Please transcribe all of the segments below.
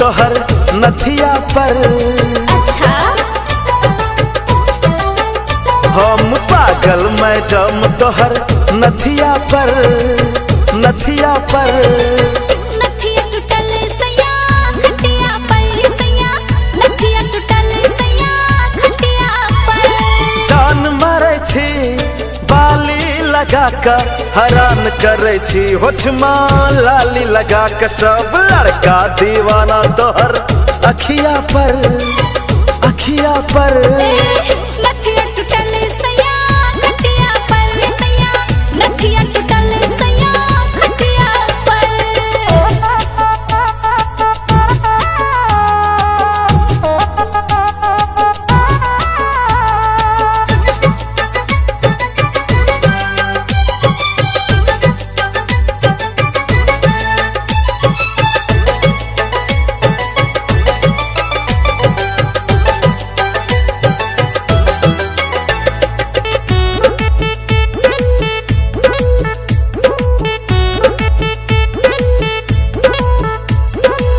तोहर नथिया पर। अच्छा हम पागल मैडम तोहर नथिया पर, नथिया पर। नथिया टूटल सैया खटिया पर सैया, नथिया टूटल सैया खटिया पर। जान मारे छी बाली लगा का हैरान करे छी, होठमा लाली लगा के सब लड़का दीवाना तोहर अखिया पर, अखिया पर। नथिया टूटल सैया खटिया पर सैया, नथिया टूटल सैया खटिया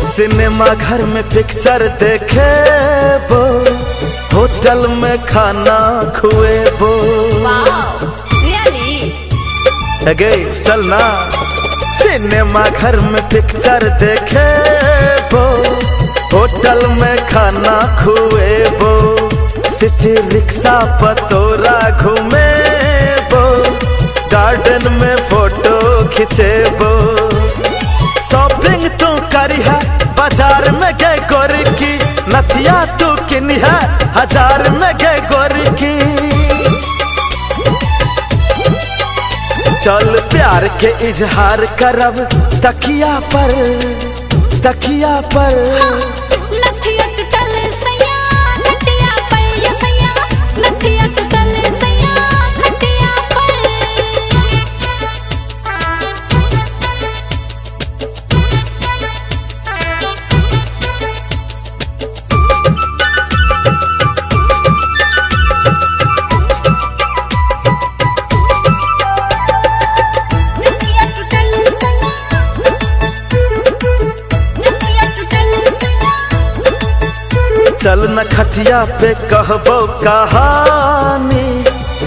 सिनेमा घर में पिक्चर देखे बो, होटल में खाना खुए बो। वाओ रियली अगे चल ना। सिनेमा घर में पिक्चर देखे बो, होटल में खाना खुए बो। सिटी रिक्शा पतोरा घूमे बो, गार्डन में फोटो खिंचे बो। शॉपिंग तू करी है बाजार में गए गोरी की, नथिया तू किनी है 1000 में गए गोरी की। चल प्यार के इजहार करब तकिया पर, तकिया पर। नथिया टूटल सैया खटिया पर सैया, नथिया टूटल सैया खटिया पर। नथिया टूटल सैया, नथिया टूटल सैया। चल न खटिया पे कहबो कहानी,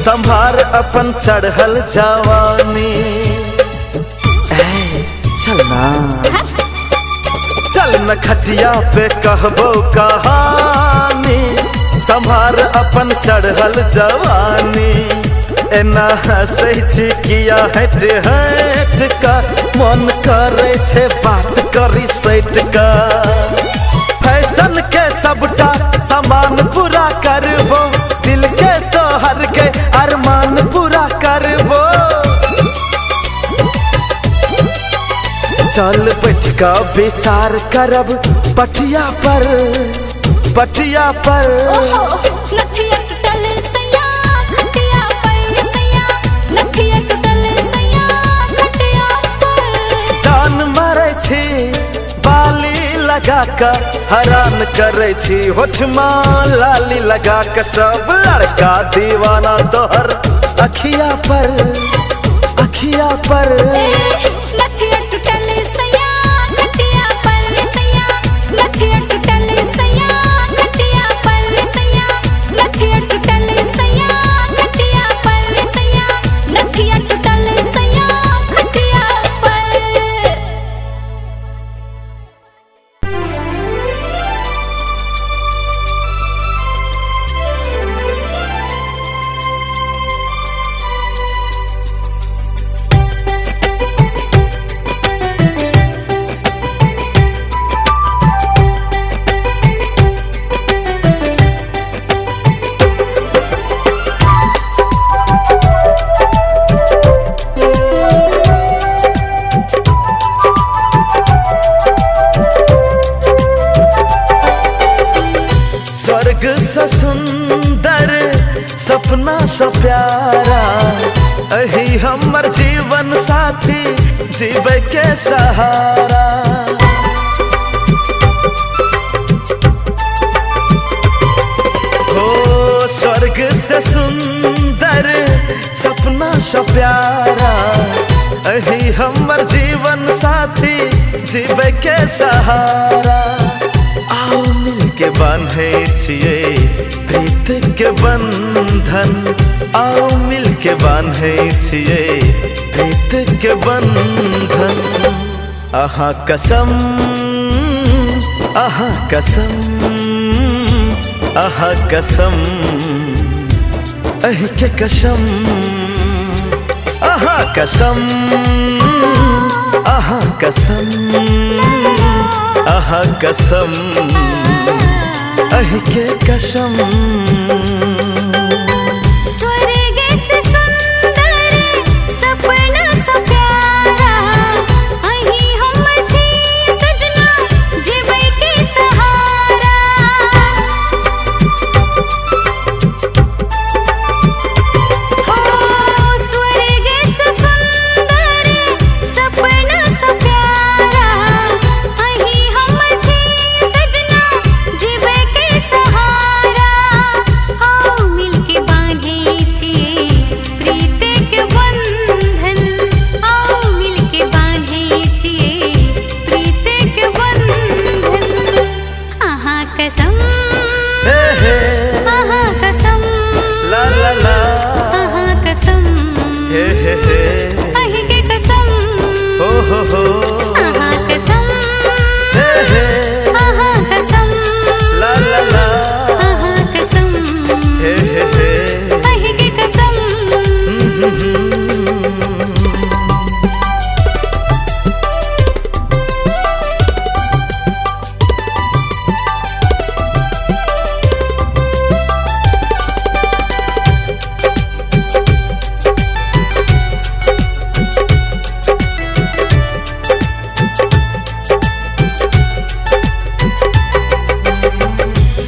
संभार अपन चढ़ल जवानी। चल ना। चल न खटिया पे कहबो कहानी, संभार अपन चढ़ल जवानी। एना हंसै छी किया हट हट का, मन करे छे बात करी सैट का। फैशन के सबटा सामान पूरा करबो, दिल के तोहर के अरमान पूरा करबो। चल बैठ का विचार करब पटिया पर, पटिया पर। ओहो नथिया टूटल सैया खटिया पर सैया, नथिया टूटल सैया खटिया पर। जान मारे छी बाली लगा का हैरान करे छी, होठमा लाली लगा के सब लड़का दीवाना तोहर अखिया पर, अखिया पर। नथिया टूटल सैया खटिया पर सैया, नथिया टूटल सैया खटिया पर सैया, नथिया टूटल सैया खटिया पर सैया, नथिया टूटल सैया खटिया पर। स्वर्ग से सुंदर सपना सा प्यारा, अही हमर जीवन साथी जीवे के सहारा। हो स्वर्ग से सुंदर सपना सा प्यारा, अही हमर जीवन साथी जीवे के सहारा। आओ मिलके बांधे छिए प्रीत के बंधन, आओ मिलके बांधे छिए प्रीत के बंधन। आहा कसम, आहा कसम, आहा कसम, अहि के कसम, आहा कसम, आहा कसम, आहा कसम, अहि के कसम। स्वर्ग से सुंदर सपना सा प्यारा, अही हम छी सजना जीवे के सहारा। हो स्वर्ग से सुंदर सपना सा प्यारा, अही हम छी सजना जीवे के सहारा। आओ मिलके बांधे छिए प्रीत के बंधन, आओ मिलके बांधे छिए प्रीत के बंधन। आहा कसम, आहा कसम, ला ला ला, आहा कसम, हे अहि के कसम, हो आहा कसम, हे आहा कसम, ला ला ला, आहा कसम, हे अहि के कसम।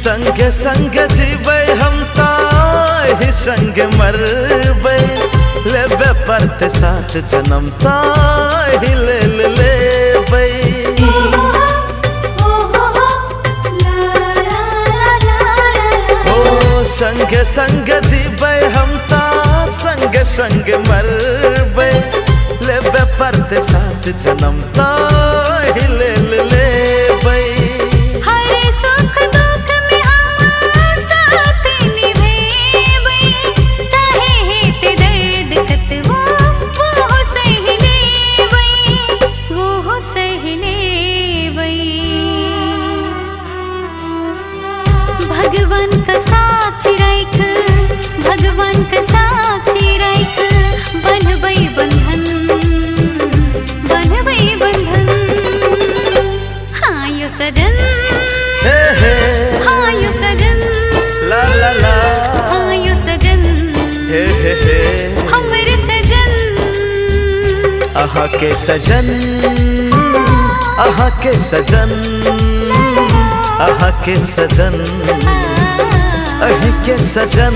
संगे संगे जीवे हम ताहि संगे मरबै, लेबे परते साथ जन्म ताहि लेल लेबै। ओ संगे संगे जीवे हम ता संगे संगे मरबै, लेबे परते साथ जन्म ताहि लेल लेबै। हर सुख दुख में हम साथ निभेबै, चाहे हेत दर्द कतबो वो सह लेबै, वो सह लेबै। भगवान का साक्षी राख, भगवान का साक्षी राख, बंधबै बंधन, बंधबै बंधन। हाँ यो सजन, हाँ यो सजन, ला ला ला, हाँ यो सजन, हे हमरे सजन। आहा के सजन, आहा के सजन, आहा के सजन, अहि के सजन।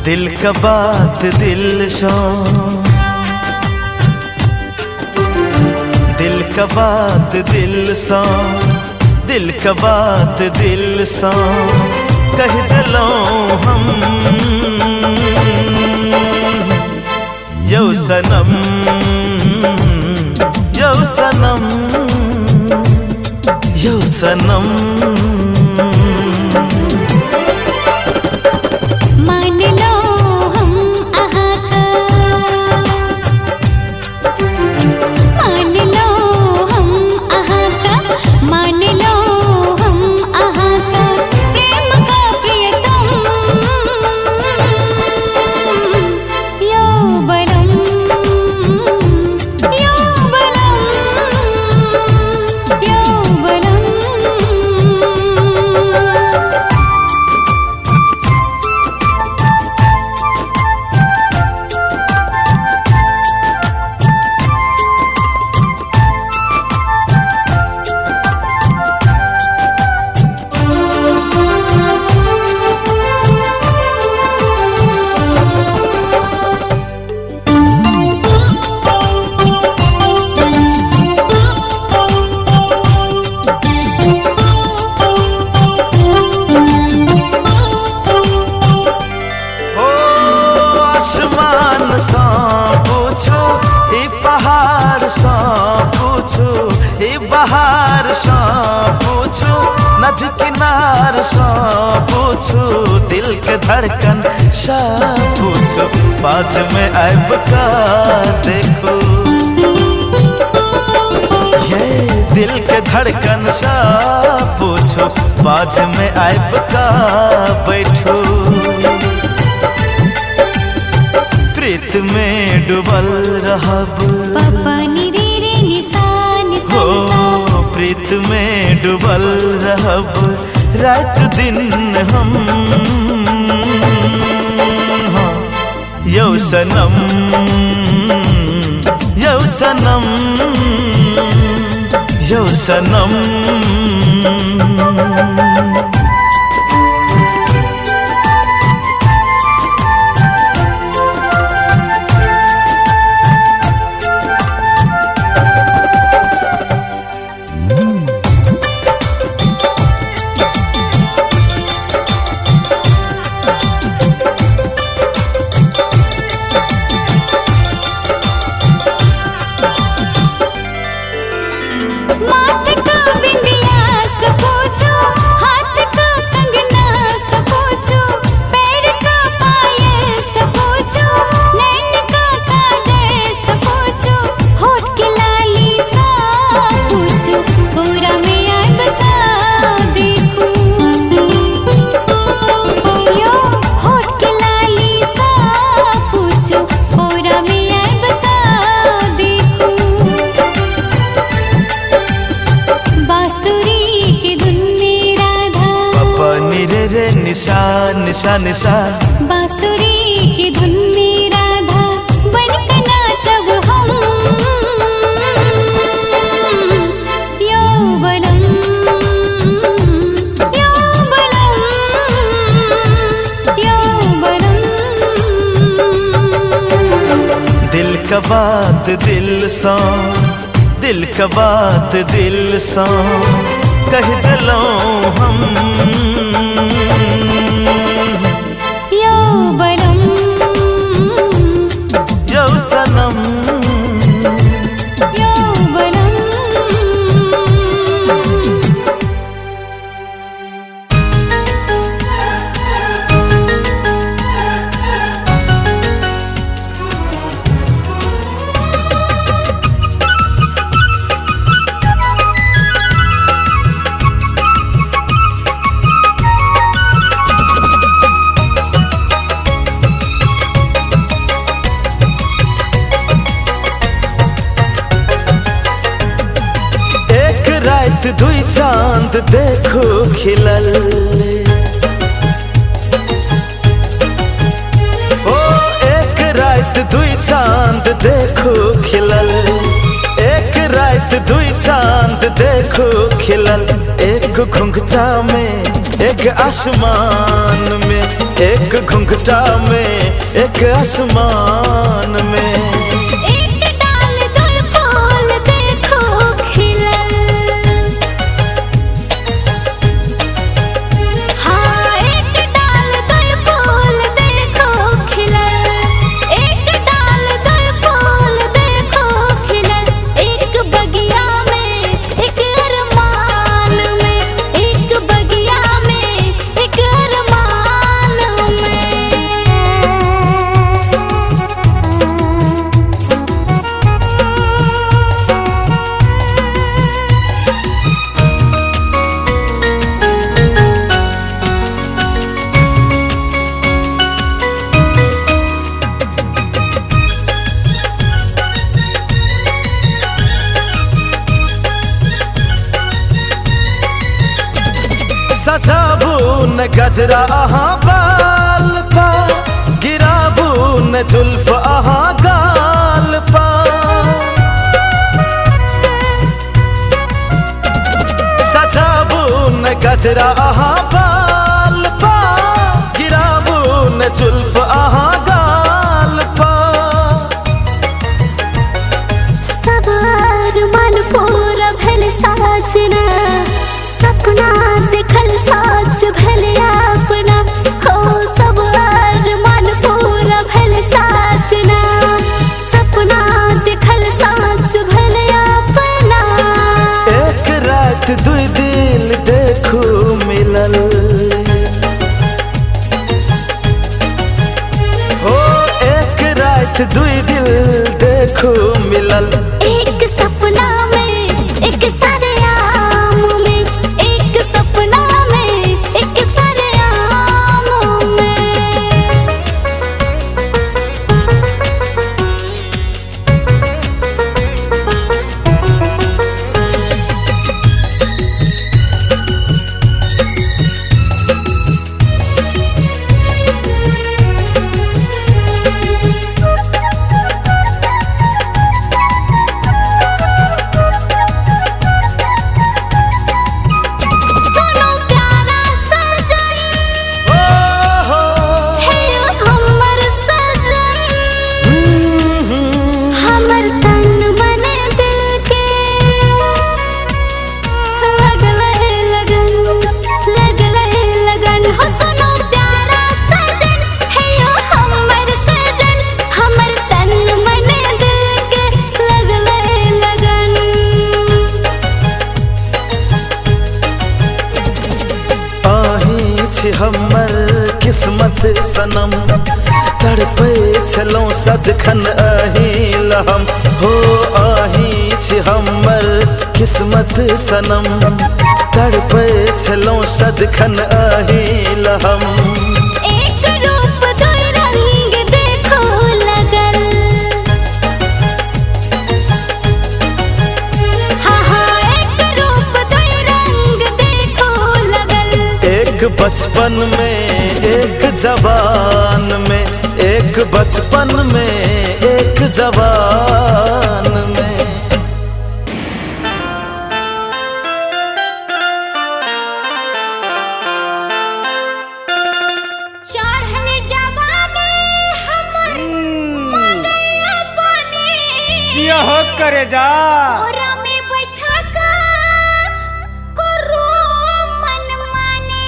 दिल का बात दिल सो, दिल का बात दिल सो, दिल का बात दिल सो कह दिलो हम। यौ सनम, यौ सनम, यौ सनम। मान लो हम आहा का, मान लो हम आहा का, मान लो हम आहा का, प्रेम का प्रियतम। यो नदी किनार सा पूछू दिल के धड़कन सा पूछू बाज में आइब का देखो ये दिल के धड़कन सा पूछो बाज में आइब का बैठो प्रीत में डूबल रहब पापा नी रे रे नि सा नि सा नि सा प्रीत में डूबल रहब रात दिन हम यौ सनम यौ सनम यौ सनम माथ का बिंदिया से पूछो हाथ का कंगना से पूछो पैर का पायल से पूछो नैन का काजल से पूछो होठ की लाली सा पूछो पूरा में आइब का देखो यो होठ की लाली सा पूछो पूरा में आइब का देखो बांसुरी की धुन में राधा पापा नी रे रे निशा निशा निशा बांसुरी की धुन में राधा बनके नाचब हम यो बलम यो बलम यो बलम दिल का बात दिल सा दिल का बात दिल सा कह दिलो हम यो बलम यौ सनम यो बलम रात दुई चांद देखो खिलल ओ एक रात दुई चांद देखो खिलल एक रात दुई चांद देखो खिलल एक घुंघटा में एक आसमान में एक घुंघटा में एक आसमान में सजाबू न गजरा आहाँ बाल पा गिराबू न जुल्फ आहाँ गाल पा सजाबू न गजरा आहाँ बाल पा गिराबू न जुल्फ आहाँ गाल पा सवार मन पूरा भल साजना सपना देखल साच भले अपना हो सब मन पूरा भल साजना सपना देखल साच भले अपना एक रात दुई दिल देखू हमर किस्मत सनम, तड़पे छलौं सदखन अहिल हम हो। आही छी हमर किस्मत सनम, तड़पे छलौं सदखन अहिल हम। एक रूप दो रंग देखो लगल, हाँ हाँ एक रूप दो रंग देखो लगल। एक बचपन में एक जवान में, एक बचपन में एक जवान में। चढ़ल जवानी हमर मांगैया पानी, जिया हो करे जा ओरा में बैठा का करो मनमानी।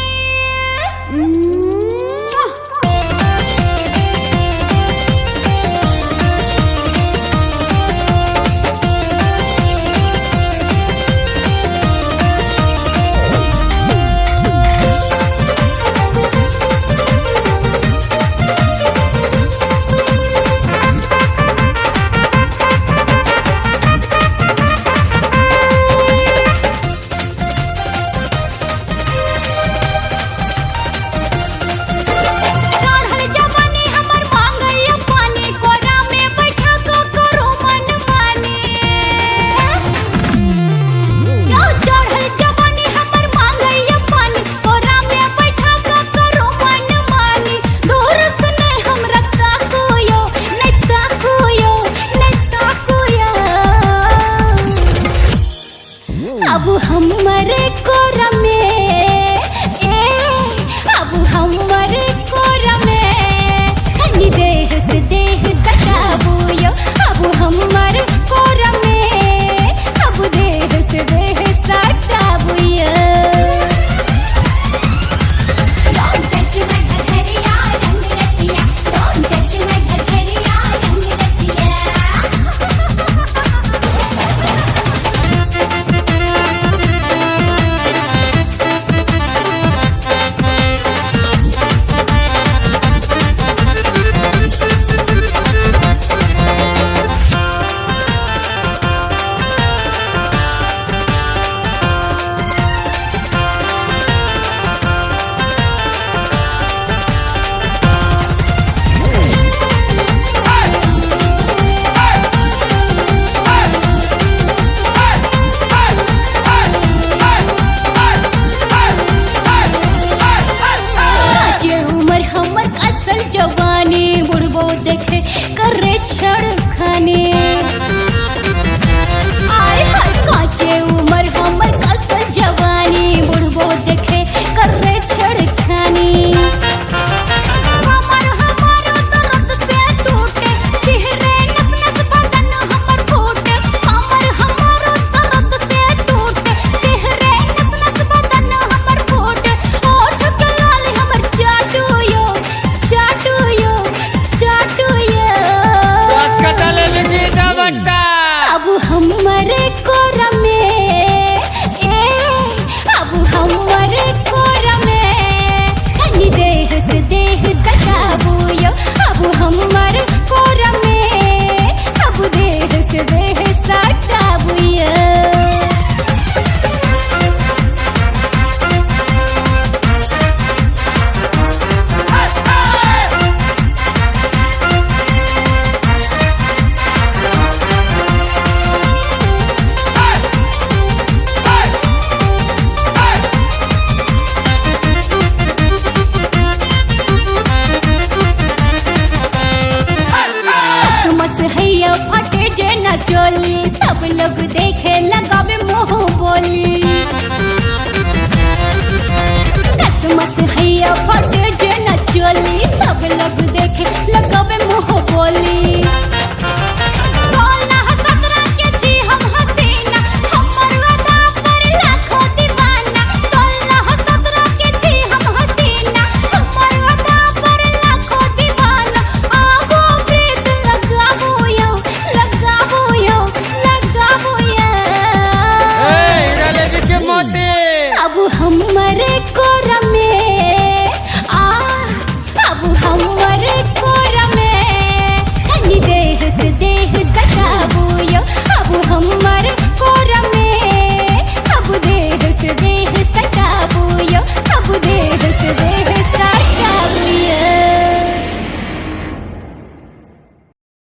चढ़ल जवानी हमर मांगैया पानी, कोरा में बैठा का करो मनमानी। यो चढ़ल जवानी हमर मांगैया पानी, कोरा में बैठा का करो मनमानी। दूर से नहीं हमरा ताकुयो, नहीं ताकुयो, नहीं ताकुयो। अब हमरे कोरा में अब हमरे कोरा में कनी देह से देह सटाबुयो। अब हमरे कोरा में अब देह से देह सटाबुयो। Don't touch my घघरिया रंग रसिया, don't touch my घघरिया रंग रसिया। काचे उमर हमर असल जवानी, बुढ़बो देखे करे छड़खानी। आय हाय काचे उमर हमर असल जवानी, बुढ़बो देखे करे छड़खानी। हमर हमारो दर्द से टूटे, सिहरे नस नस बदन हमर फूटे। हमर हमारो दर्द से टूटे, सिहरे नस नस बदन हमर फूटे। ओठ के लाल हमर चाटुयो, चाटुयो, चाटुयो। बस कटले लगी जा बट्टा। अब हमरे कोरा में अब हमरे कोरा में कनी देह से देह सटाबुयो। अब हमरे कोरा में अब देह से देह सटाबुयो। मस हैया फटे जे न चोली, सब लोग देखे लगावे मुँह बोली। मस हैया फटे जे न चोली, सब लोग देखे लगावे मुँह बोली।